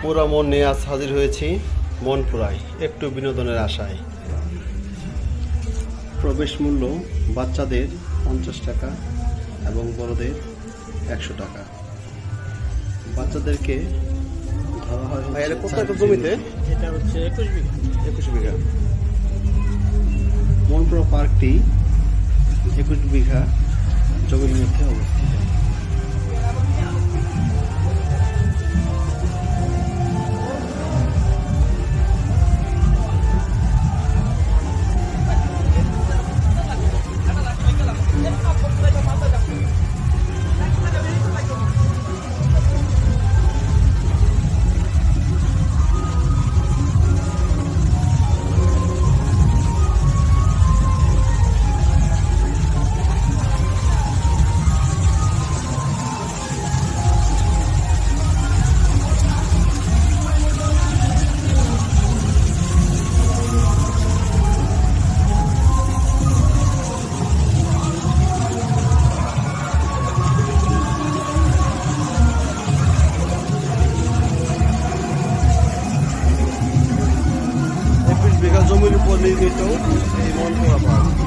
পুরা মন নিয়ে আজ হাজির হয়েছি মনপুরায় একটু বিনোদনের আশায়। প্রবেশ মূল্য বাচ্চাদের 50 টাকা এবং বড়দের 100 টাকা। বাচ্চাদেরকে ধরা হয় জমিতে, এটা হচ্ছে 21 বিঘা। মনপুরা পার্কটি 21 বিঘা জমির মধ্যে অবস্থিত। জমির উপর নির্মিত এই মনপুরা পার্ক।